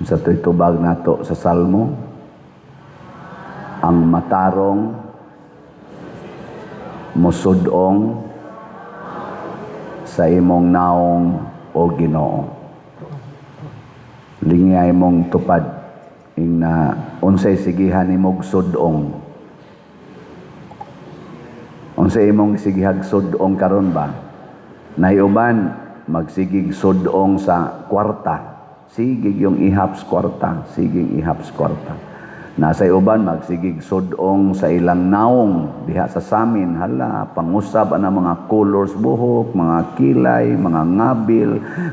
Sa tubag nato sa Salmo, ang matarong musudong sa imong naong o Ginoo. Lingay mong tupad ing na unsay sigihan imong sudong. Unsay imong sigihag sudong karon ba? Naiuban magsigig sudong sa kwarta. Sigig yung ihaps kwarta, sigig ihaps kwarta. Nasa uban magsigig sudong sa ilang naong diha sa samin, hala pangusab ana mga colors buhok, mga kilay, mga ngabil,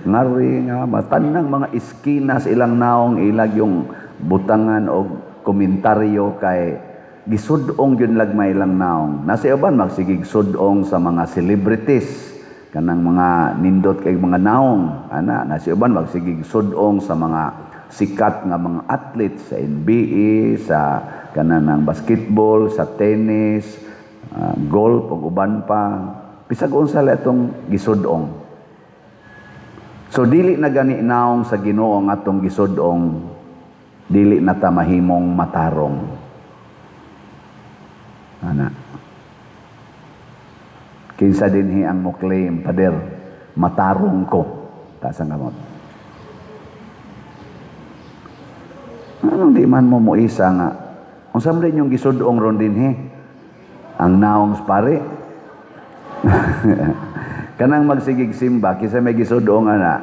ngari nga matanang mga iskina sa ilang naong ilag yung butangan o komentaryo kay gisudong yun lagmay ilang naong. Nasa uban magsigig sudong sa mga celebrities, kanang mga nindot kay mga naong ana. Nasa uban magsigig sudong sa mga sikat nga mga athlete sa NBA, sa kanang basketball, sa tennis, golf ug uban pa. Bisag unsa la itong gisudong. So dili na gani naong sa Ginoo nga atong gisudong, dili na ta mahimong matarong. Ana. Kinsa dinhi ang mo claim, pader, matarong ko. Tasang gamot. Anong di man mo isa nga? Kung saan rin yung gisudong ron dinhi? Ang naong pare. Kanang magsigig simba, kisa may gisudong ana,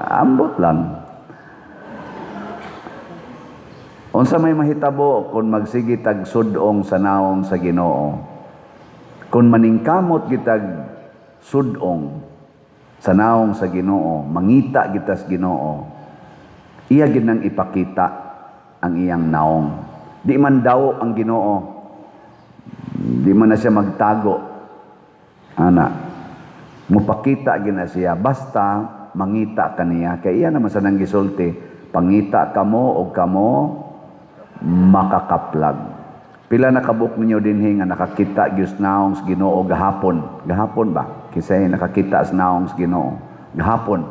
ambot lang. Unsa may mahitabo kung magsigi tag sudong sa naong sa Ginoo? Kung maningkamot gitag sudong sa naong sa Ginoo, mangita gitas Ginoo, iya ginang ipakita ang iyang naong. Di man daw ang Ginoo, di man na siya magtago. Ana, mupakita gina siya, basta mangita kaniya. Kaya iya naman sa nang gisulti, pangita kamo o kamo makakaplag. Pila nakabuk ninyo dinhi nga nakakita gyud naong sa Ginoo gahapon. Gahapon ba? Kisay nakakita sa naong sa Ginoo gahapon.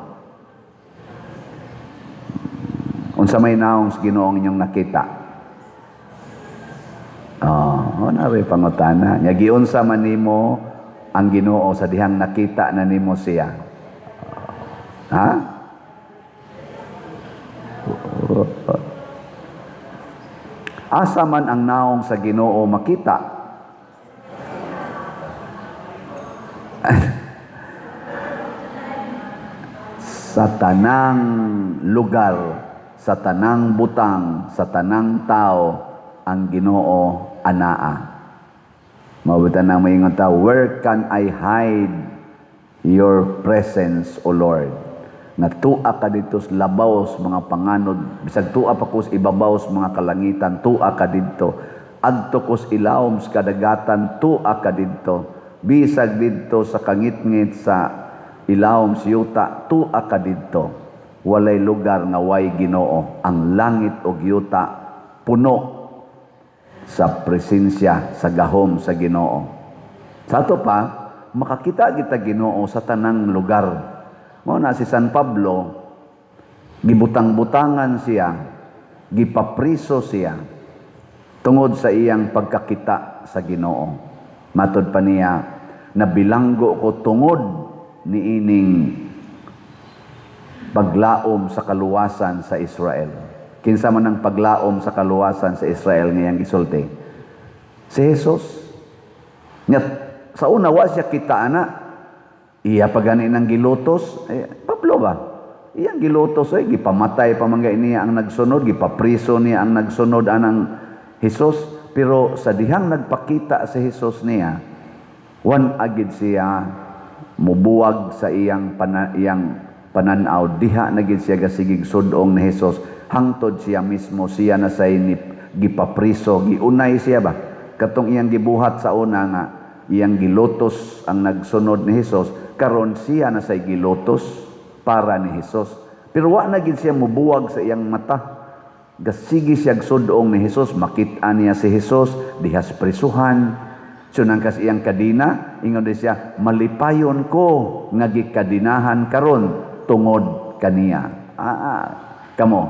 Unsa may naong sa Ginoo inyong nakita? Na ray pangutana. Nya giunsa man nimo ang Ginoo sa dihang nakita na nimo siya? Ha? Asa man ang naong sa Ginoo makita? Sa tanang lugar, sa tanang butang, sa tanang tao, ang Ginoo anaa. Mabutan na mayingon ta, where can I hide your presence, O Lord? Na tua ka dito sa labaw mga panganod, bisag tua pa kus ibabaw sa mga kalangitan, tua ka dito. Adto kus ilawom sa kadagatan, tua ka dito. Bisag dito sa kangit-ngit sa ilawom sa yuta, tua ka dito. Walay lugar nga way Ginoo. Ang langit ug yuta puno sa presensya, sa gahom sa Ginoo. Sa ato pa, makakita kita Ginoo sa tanang lugar. Mao na si San Pablo, gibutang-butangan siya, gipapriso siya, tungod sa iyang pagkakita sa Ginoo. Matod pa niya, nabilanggo ko tungod ni ining paglaom sa kaluwasan sa Israel. Kinsa man ang paglaom sa kaluwasan sa Israel ngayang gisulti? Si Jesus. Nya sa una wa siya kita ana. Iya pa gani nang gilutos, Pablo ba? Iyang gilutos gipamatay pa man niya ang nagsunod, gipapriso niya ang nagsunod anang Hesus, pero sa dihang nagpakita sa Hesus niya, wan agid siya mubuwag sa iyang pananaw, diha na gid siya gasigig sudong ni Hesus, hangtod siya mismo siya na say gipapriso, giunay siya ba? Katong iyang gibuhat sa una nga iyang gilutos ang nagsunod ni Hesus, karon siya na say gilutos para ni Hesus. Pero wa na gid siya mubuwag sa iyang mata. Gasigi siya sudong ni Hesus, makit-an niya si Hesus dihas prisuhan. Sunang kas iyang kadina, ingon siya, malipayon ko nga gikadinahan karon tungod kaniya. Kamo,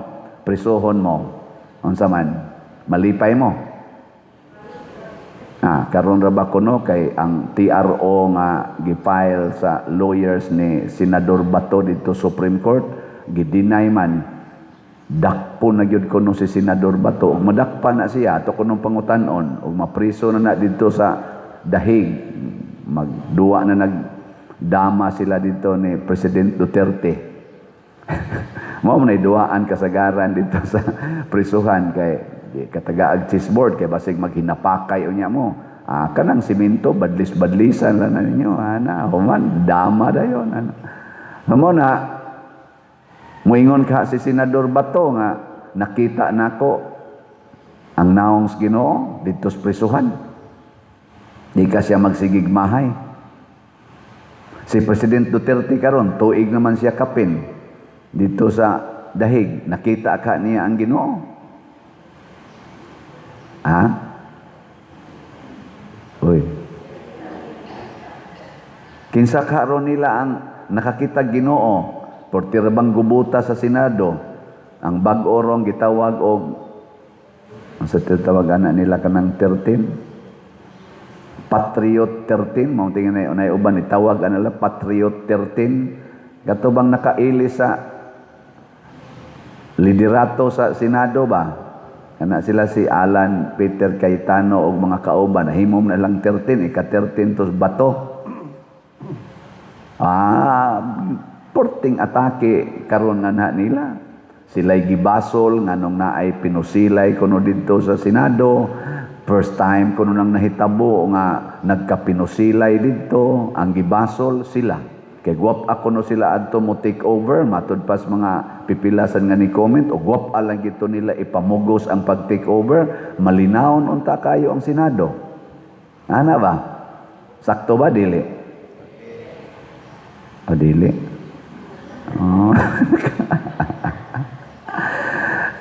prisuhon mo. Unsa man, malipay mo. Karon ra ba kuno kay ang TRO nga gifile sa lawyers ni Senador Bato dito Supreme Court, gidinay man. Dakpo na gyud kuno si Senador Bato, ug madakpa na siya ato kunong pangutan-on ug mapriso na dito sa dahig. Magduwa na nagdama sila dito ni President Duterte. Mao man duwaan kasagaran dito sa prisuhan kay katagaag chessboard kay basig maghinapakay unya mo. Kanang simento badlis-badlisan lang na ninyo human dama dayon mo na moingon ka si Senador Bato nga nakita nako ang naong sa Ginoo dito sa prisuhan. Di ka siya magsigigmahay. Si President Duterte karon tuig naman siya kapin dito sa dahig, nakita ka niya ang Ginoo. Uy. Kinsa karon nila ang nakakita Ginoo, portirbang gubuta sa Senado, ang bag-orong gitawag og ang sa tawag ana nila kanang 13 Patriot 13, mao tingin na uban itawag nila Patriot 13, katubang nakaili sa liderato sa Senado ba? Kana sila si Alan Peter Cayetano og mga kauban, nahimom na lang 13, ika-13 tos Bato. Porting atake karon na nila. Sila'y gibasol nganong naay pinusilay kuno dito sa Senado. First time kuno nang nahitabo nga nagkapinusilay dito, ang gibasol sila. Kay guwap ako no sila adto mo take over, matud pas mga pipilasan nga ni comment, o guwap alang gito nila ipamugos ang pag-take over, malinawon unta kayo ang Senado. Ana ba? Sakto ba, dili? O dili?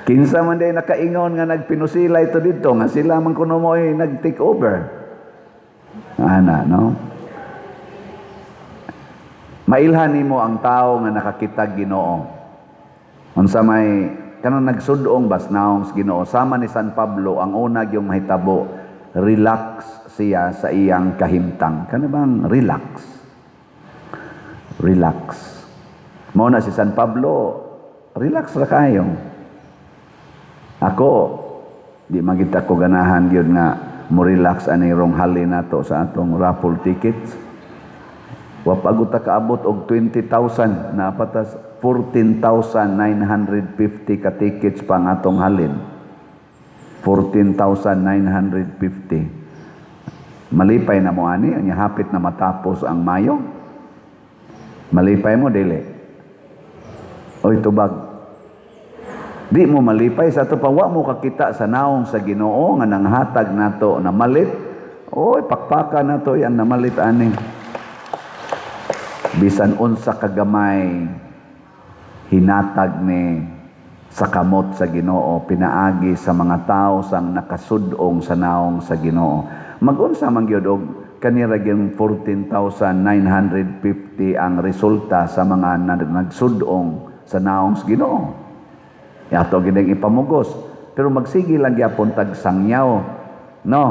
Kinsa man day nakaingon nga nagpinusila ito dito, nga sila man kuno mo ay nag-take over. Ana, no? Mailhan nimo ang tao nga nakakita Ginoo. Unsa may kanang nagsudong basnaong sa Ginoo, sama ni San Pablo ang una gyung mahitabo, relax siya sa iyang kahimtang. Kana bang relax? Relax. Mao na si San Pablo, relax ra kayo. Ako di magita ko ganahan gyud nga mo relax ani rong halin nato sa atong raffle tickets. Wapagot ta kaabot og 20,000 na patas 14,950 ka tickets pa ang atong halin. 14,950. Malipay na mo ani, anya hapit na matapos ang Mayo. Malipay mo dili. Oy tubag. Di mo malipay sa to pa wa mo kakita sa naong sa Ginoo nga nanghatag nato na malit. Oy pakpaka nato yan na malit ani. Bisan unsa kagamay hinatag ni sa kamot sa Ginoo, pinaagi sa mga tao sang nakasudong sa naong sa Ginoo. Magunsa man gyud og kanira gyud 14,950 ang resulta sa mga nagsudong sa naong sa Ginoo. Yato gideng ipamugos, pero magsigi lang gyapon tag sangyaw. No,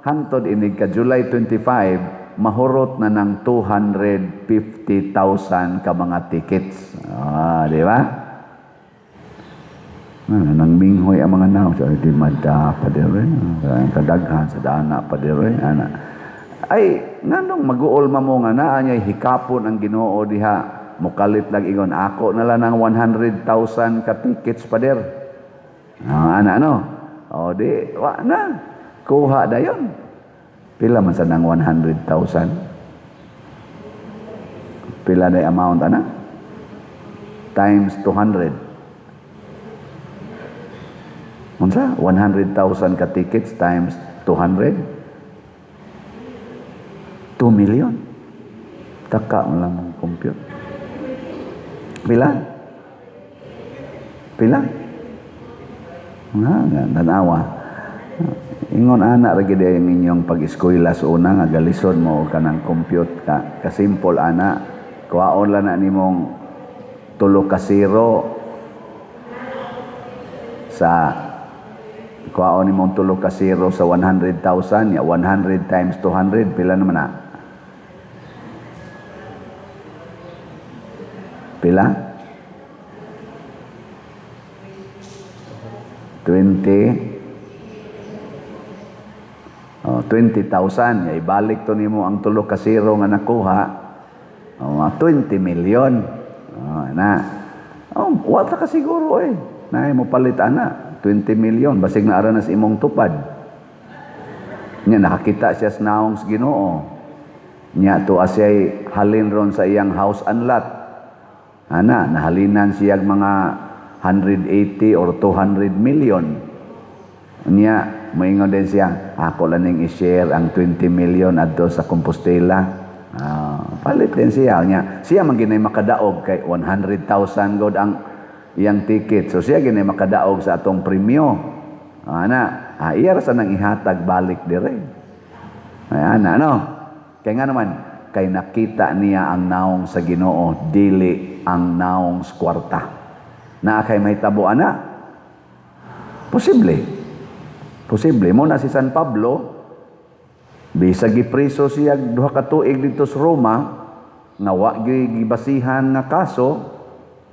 hangtod inig ka July 25 mahurot na ng 250,000 ka mga tickets. Di ba? Nang minghoy ang mga naong. So, di mada pa di rin. Kadaghan sa dana pa di rin. Ay, nganong mag-uol mo nga na, anyay hikapon ang Ginoo diha. Mukalit lang ingon, ako na lang ng 100,000 ka tickets pa der. Ano? O di, wa na. Kuha na yun. Pila man sa nang 100,000? Pila na amount, ana? Times 200. Unsa? 100,000 ka tickets times 200? 2 million. Taka mo lang ang compute. Pila? Pila? Nanawa. Ingon ana ra gid ang inyong pag-eskwela sa una nga galison mo kanang compute ka simple ana kuhaon lang na nimong 3 ka 0 sa kuhaon ni mong tulo ka zero sa 100,000, ya 100 times 200 pila naman na? Pila? 20,000. Ya ibalik to nimo ang tulo ka zero nga nakuha. 20 million. Wala ka siguro na mo palitan na 20 million basig na ara na sa imong tupad. Nya nakakita siya sa naong sa Ginoo. Nya to asay halin ron sa iyang house and lot. Nahalinan siya mga 180 or 200 million. Nya moingon din siya, ako lang ning i-share ang 20 million adto sa Compostela. Palit din siya. Siya man ginay makadaog kay 100,000 god ang iyang ticket. So siya ginay makadaog sa atong premyo. Iya sa nang ihatag balik dire. Kaya nga naman, kay nakita niya ang naong sa Ginoo, dili ang naong sa kwarta. Kay may tabo posible. Posible. Muna si San Pablo, bisag gipriso siya 2 ka tuig dito sa Roma, nga wa gibasihan nga kaso,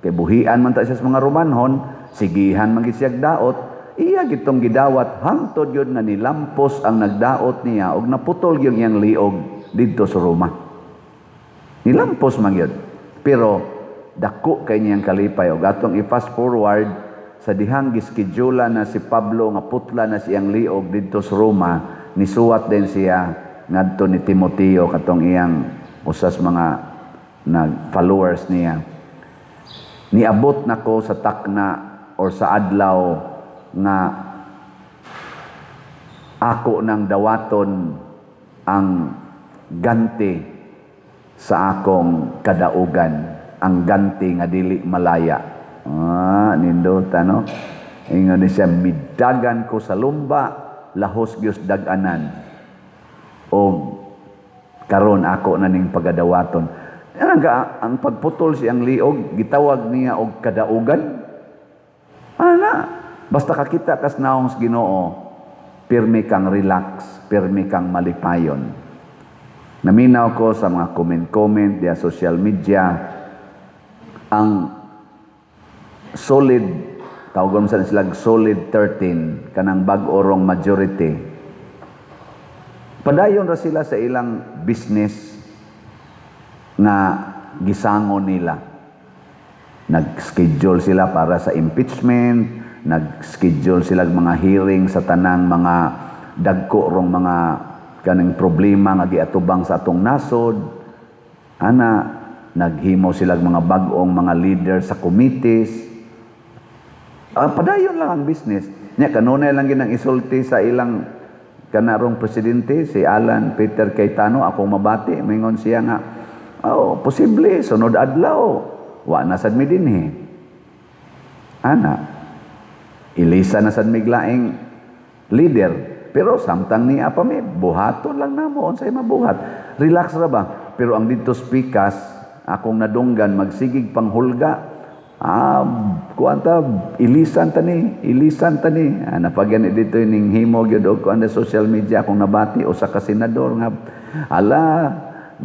kay buhian man ta siya sa mga Romanhon, sigihan man gid siya daot, iya gitong gidawat hangtod yun nga nilampos ang nagdaot niya og naputol yung iyang liog dito sa Roma. Nilampos man yun. Pero dako kay niyang kalipay og atong i-fast forward sa dihang gischedule na si Pablo nga putla na siyang liog dito sa Roma, nisuwat din siya ngadto ni Timoteo katong iyang usas mga followers niya. Niabot nako sa takna or sa adlaw nga ako nang dawaton ang ganti sa akong kadaugan, ang ganti nga dili malaya. Nindot ingon ni siya, midagan ko sa lumba, lahos gyud dag-anan. O karon ako na ning pagadawaton. Ang pagputol siyang liog, gitawag niya og kadaugan. Basta kakita kas naong sa Ginoo, pirmi kang relax, pirmi kang malipayon. Naminaw ko sa mga comment diya social media, ang solid, tawagon sa sila solid 13, kanang bag-orong majority. Padayon ra sila sa ilang business na gisangon nila. Nag-schedule sila para sa impeachment, nag-schedule sila mga hearing sa tanang mga dagko rong mga kaning problema nga giatubang sa atong nasod. Naghimo sila mga bag-ong mga leader sa committees. Padayon lang ang business. Kanunay lang ginang isulti sa ilang kanarong presidente, si Alan Peter Cayetano, akong mabati, mingon siya nga, posible, sunod adlaw, wa na sad mi dinhi. Ilisa na sad miglaing leader, pero samtang niya pa mi, buhaton lang namo, unsay mabuhat. Relax ra ba? Pero ang dito speakas, akong nadunggan, magsigig panghulga, ilisan tani. Napagyan dito ning himo gyud og kuan sa social media akong nabati usa ka senador nga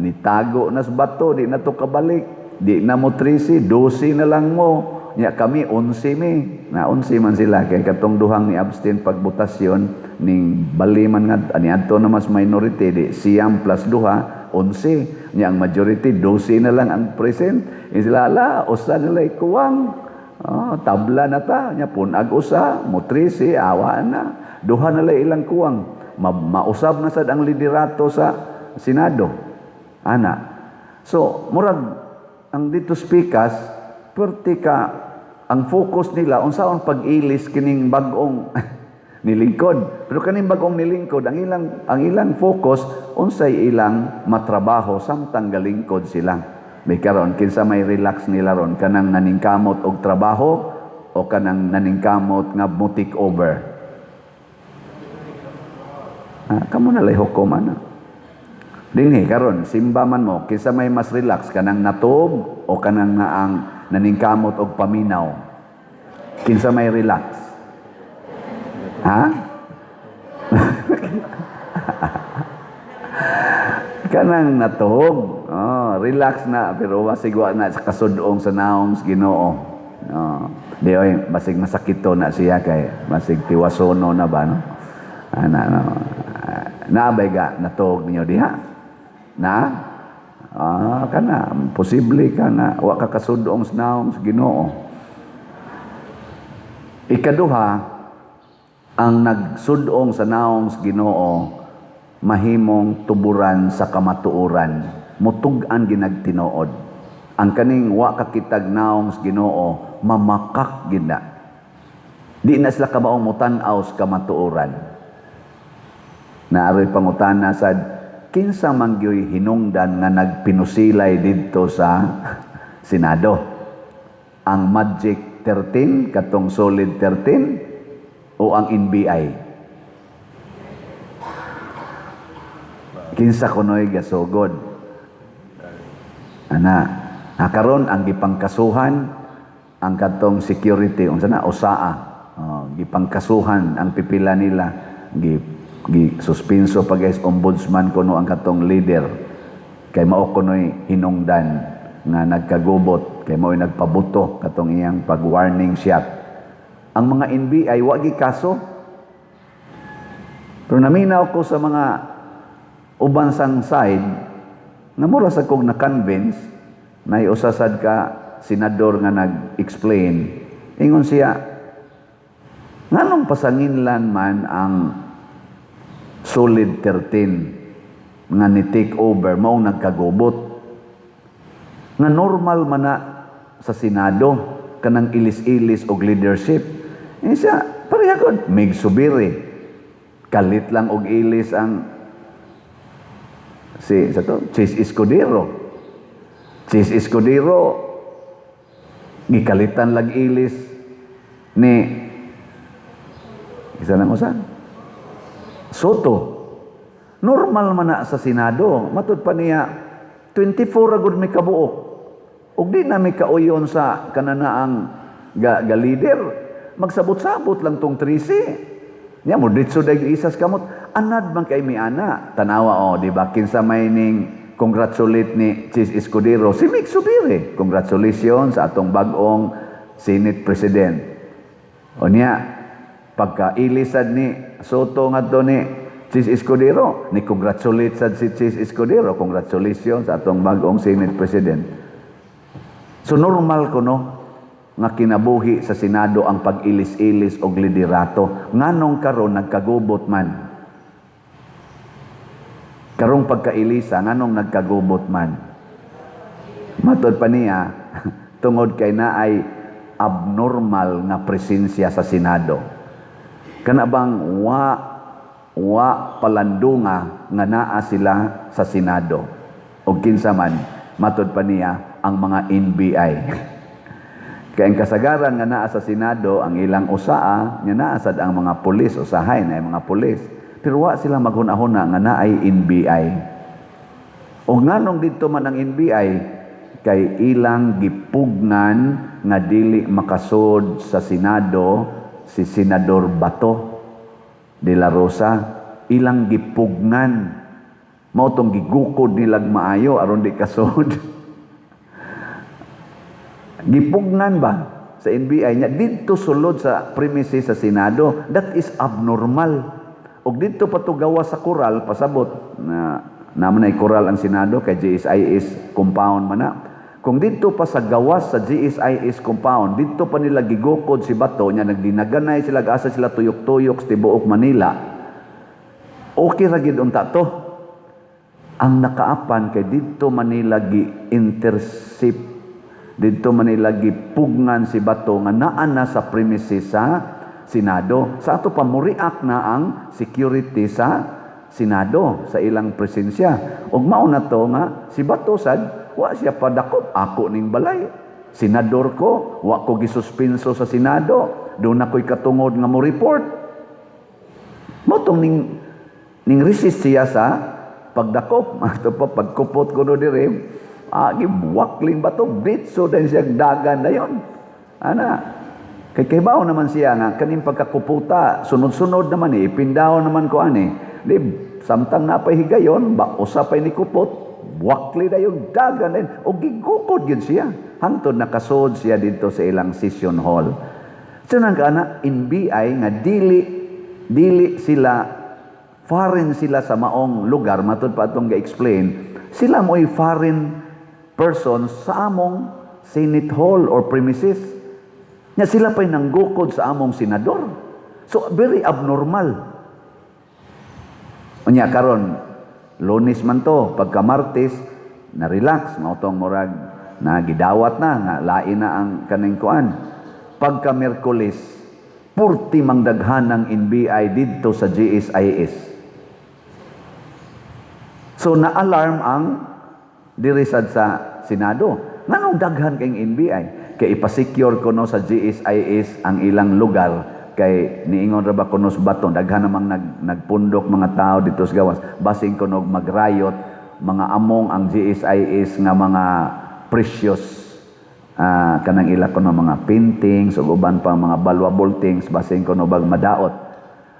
nitago na sa bato, di na to kabalik, di na mo 13, 12 na lang mo. Nya kami 11 mi. Na 11 man sila kay katong duhang ni abstain pagbotasyon ning baliman nga ani adto na mas minority di siyam plus duha 11. Nya ang majority 12 na lang ang present. Sila usa nila kuwang tabla na ta nya punag usa mo 13 awa na duha na lang ilang kuwang mausab na sad ang liderato sa Senado. So murag ang dito speakers perti ka ang focus nila unsaon pag-ilis kining bag-ong nilingkod. Pero kaning bag-ong nilingkod ang ilang focus unsay ilang matrabaho samtang galingkod sila. May karon kinsa may relax nila ron kanang naningkamot og trabaho o kanang naningkamot nga mo take over. Kamo na lay hukom dinhi karon simba man mo kinsa may mas relax kanang natog o kanang naang naningkamot og paminaw. Kinsa may relax? Ha? Kanang natuog. Oh, relax na pero basig wa na sa kasudong sa naong sa Ginoo. Oh, di oy basig masakit to na siya kay basig tiwasono na ba no? Ana no. Naabay ga natuog ninyo diha. Na? Kana posible ka na wa ka kasudong sa naong sa Ginoo. Ikaduha, ang nagsudong sa naong sa Ginoo mahimong tuburan sa kamatuoran, mutug-an ginagtinuod. Ang kaning wa kakitag naong sa Ginoo mamakak gina. Di na sila kabaong mutan-aw sa kamatuoran. Naaroy pangutana sad kinsa man gyoy hinungdan nga nagpinusilay didto sa Senado. Ang Magic 13 katong Solid 13 o ang NBI. Kinsa kunoy gasugod. Karon ang gipangkasuhan ang katong security unsa na usaa. Gipangkasuhan ang pipila nila suspenso pa guys ombudsman kuno ang katong leader kay mao kunoy hinungdan nga nagkagubot kay mao'y nagpabuto katong iyang pag-warning shot. Ang mga NBI wa gi kaso. Pero naminaw ko sa mga uban sang side na mura sa kong na-convince na iusasad ka senador nga nag-explain ingon siya nganong pasanginlan man ang Solid 13 nga ni take over mao nagkagubot nga normal man na sa Senado kanang ilis-ilis og leadership siya parehagod mig subiri kalit lang og ilis ang Chis Escudero. Chis Escudero gikalitan lag ilis ni isa lang usan Soto. Normal man na sa Senado. Matud pa niya 24 agud may kabuok. Ug di na may kauyon sa kananaang ga leader. Magsabot-sabot lang tong 13. Nya mo ditso dag isas kamot. Anad man kay mi ana. Tanawa di ba kinsa may ning congratulate ni Chis Escudero si Mig Subiri. Congratulations sa atong bag-ong Senate President. O niya pagka-ilisad ni Soto ngadto ni Chis Escudero, ni congratulate sad si Chis Escudero. Congratulations sa atong bag-ong Senate President. So normal ko no nga kinabuhi sa Senado ang pag-ilis-ilis og liderato. Nganong karon nagkagubot man. Karong pagkailisa, nganong nagkagubot man? Matod pa niya, tungod kay naay abnormal nga presensya sa Senado. Kana bang wa palandunga nga naa sila sa Senado. O kinsa man, matod pa niya ang mga NBI. Kaya ang kasagaran nga naa sa Senado, ang ilang usaa, nga naasad ang mga pulis, usahay na mga pulis. Pero wa sila maghunahuna nga naay NBI. O nganong dito man ang NBI, kay ilang gipugnan nga dili makasud sa Senado si Senador Bato de la Rosa. Ilang gipugnan. Mao tong gigukod nilag maayo aron di kasud. Gipugnan ba sa NBI nya dito sulod sa premises sa Senado? That is abnormal. Og dito pa to gawa sa koral pasabot na naman ay koral ang Senado kay GSIS compound man na. Kung dito pa sa gawas sa GSIS compound, dito pa nila gigukod si Bato nya nagdinaganay sila asa sila tuyok-tuyok sa tibuok Manila. Okay ra gid unta to. Ang nakaapan kay dito Manila gi-intercept, dito Manila gipugnan si Bato nga naa na sa premises sa Senado. Sa ato pa muriak na ang security sa Senado sa ilang presensya. Ug mao na to nga si Bato sad wa siya padakop ako ning balay. Senador ko, wa ko gisuspenso sa Senado. Doon ako'y katungod nga mo report. Motong ning resist siya sa pagdakop. Ato pa pagkupot ko do dire. Gibuwakling Bato bitso din siya dagan dayon. Ana Kay bao naman siya nga kaning pagkakuputa, sunod-sunod naman ipindaw naman ko ani. Di samtang napay higayon, ba usapay ni kupot, wakli na yung dagan din o gigukod yun siya. Hangtod nakasod siya dito sa ilang session hall. So nang kana NBI nga dili sila foreign sila sa maong lugar, matud pa atong ga-explain. Sila mo'y foreign persons sa among Senate Hall or premises. Nga sila pa'y nanggukod sa among senador. So, very abnormal. Unya, karon Lunes man to, pagka Martes, na-relax, mautong murag, na gidawat na, nga lain na ang kaning kuan. Pagka Miyerkules, purti mangdaghan ng NBI dito sa GSIS. So, na-alarm ang dirisad sa Senado. Nganong daghan kayong NBI? Kay ipasecure ko no sa GSIS ang ilang lugar kay niingon ra ba kuno sa baton daghan namang nagpundok mga tao dito sa gawas basing kuno magrayot mga among ang GSIS nga mga precious kanang ila kuno mga paintings ug uban pa mga valuable things basing kuno bag madaot.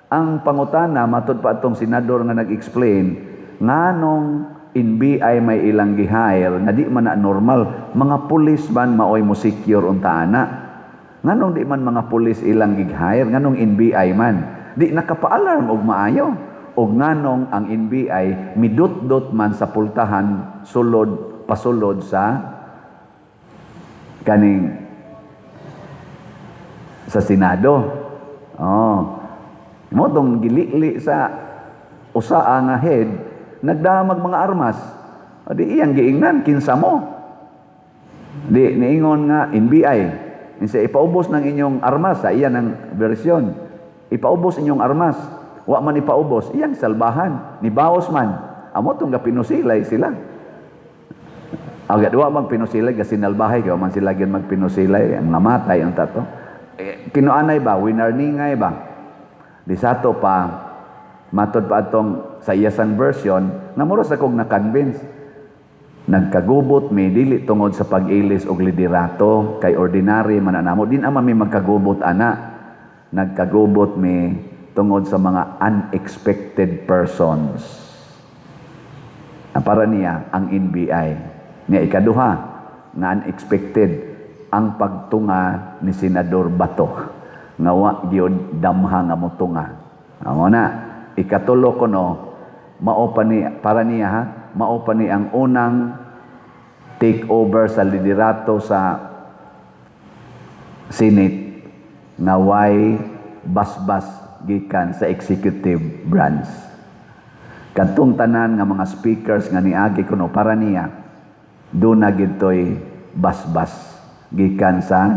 Ang pangutana matud pa atong senador nga nag-explain nganong NBI may ilang gihire nga di man na normal mga pulis man maoy mo secure unta ana nganong di man mga pulis ilang gihire nganong NBI man di nakapa-alarm og maayo og nganong ang NBI midot-dot man sa pultahan sulod pasulod sa kaning sa Senado. Mo tong gilili sa usa nga head nagdamag mga armas. O di iyang giingnan, kinsa mo. Di, niingon nga, NBI. Insa, ipaubos ng inyong armas, sa iyan ang versyon. Ipaubos inyong armas. Wa man ipaubos, iyang salbahan. Ni Baos man. Amo itong pinusilay sila. Agad, wa mang pinusilay, kasi nalbahay, kaya man sila gyan magpinusilay, ang namatay, ang tato. Kinuanay ba? Winarningay ba? Di sato pa, matod pa atong sa iyasang version, nga moros akong na-convince. Nagkagubot may dili tungod sa pag-ilis og liderato, kay ordinary mananamo. Din ama may magkagubot ana. Nagkagubot may tungod sa mga unexpected persons. Para niya, ang NBI. Nga ikaduha, nga unexpected, ang pagtunga ni Senador Bato. Nga wa gyud damha nga motunga. Amo na, ikatulo ko no, mao pa ni para niya ha, mao pa ni ang unang take over sa liderato sa Senate nga way basbas gikan sa executive branch. Kadtong tanan nga mga speakers nga niagi kuno para niya do na gidtoy basbas gikan sa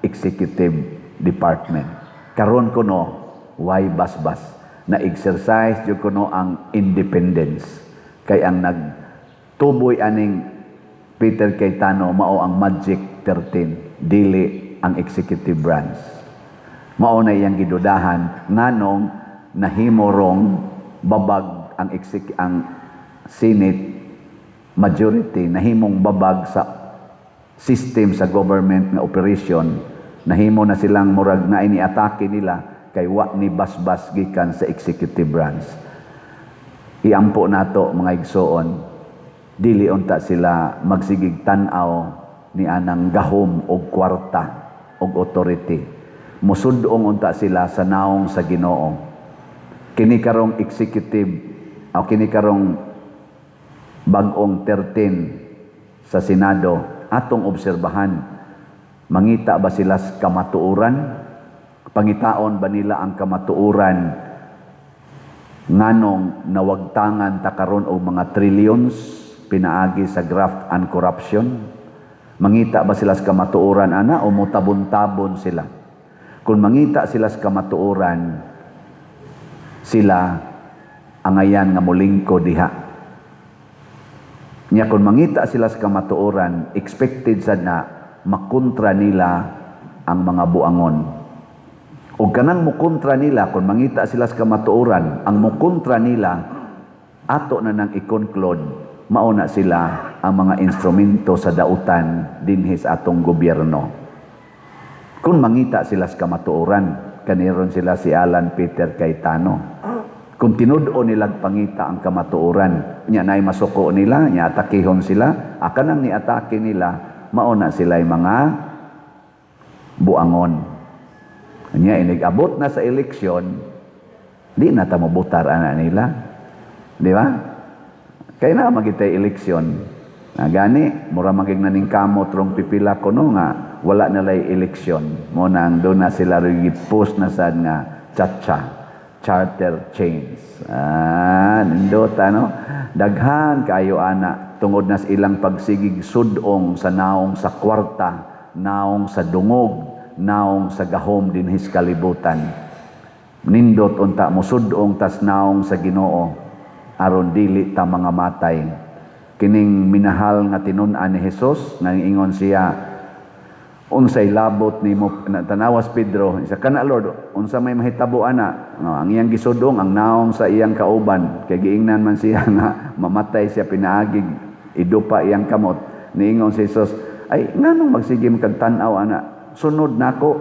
executive department. Karon kuno way basbas na exercise yung kuno ang independence. Kay ang nagtuboy aning Peter Cayetano mao ang Magic 13, dili ang executive branch. Mao na iyang gidudahan nganong nahimo rong babag ang Senate majority, nahimong babag sa system sa government nga operation, nahimo na silang murag na iniatake nila kay wa ni basbas gikan sa executive branch. Iampo nato mga igsoon, dili unta sila magsigig tan-aw ni anang gahom og kwarta og authority. Musudong unta sila sa naong sa Ginoo. Kini karong executive o kini karong bag-ong 13 sa Senado atong obserbahan. Mangita ba sila sa kamatuoran? Pangitaon ba nila ang kamatuoran nganong nawagtangan ta karon og mga trillions pinaagi sa graft and corruption? Mangita ba sila sa kamatuoran ana o mutabon-tabon sila? Kung mangita sila sa kamatuoran, sila angayan nga molingko diha. Nya kung mangita sila sa kamatuoran, expected sad na makontra nila ang mga buangon. O kanang mukontra nila, kung mangita sila sa kamatuoran, ang mukontra nila, ato na nang i-conclude, mauna sila ang mga instrumento sa dautan dinhi sa atong gobyerno. Kung mangita sila sa kamatuoran, kaniron sila si Alan Peter Cayetano. Kung tinudo nilag pangita ang kamatuoran, nya nay masuko nila, nya atakihon sila, akan ang niatake nila, mauna sila'y mga buangon. Nya inigabot na sa eleksyon, di na ta mabutar ana nila. Di ba? Kaya na magitay eleksyon. Gani, mura maging naning kamot rong pipila ko no nga, wala nalay eleksyon. Muna ang doon na sila post na sad nga chacha. Charter chains. Nindot, ano? Daghan kayo ana tungod na sa ilang pagsigig sudong sa naong sa kwarta, naong sa dungog, naong sa gahom dinhis kalibutan. Nindot unta mo sudong tas naong sa Ginoo aron dili ta mga matay. Kining minahal nga tinun-an ni Hesus nga ingon siya, unsay labot nimo tanawas Pedro isa kana Lord unsa may mahitabo ana no, ang iyang gisudong ang naong sa iyang kauban kay giingnan man siya nga mamatay siya pinaagig idupa iyang kamot niingon si Jesus ay nganong magsigim kag tan-aw ana sunod nako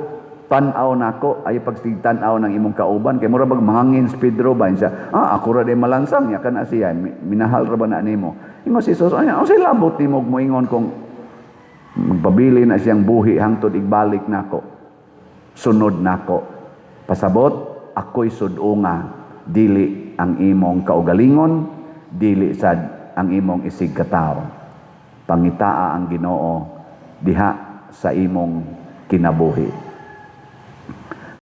tan-aw nako ay pagsig tan-aw ng imong kauban kay mura bag mangangin si Pedro ba siya ako ra day malansang ya kana siya minahal ra ba na nimo ingon si Jesus ay unsay labot nimo moingon kung magpabili na siyang buhi hangtod igbalik nako. Sunod nako. Pasabot, ako'y sudunga, dili ang imong kaugalingon, dili sad ang imong isig katao. Pangitaa ang Ginoo diha sa imong kinabuhi.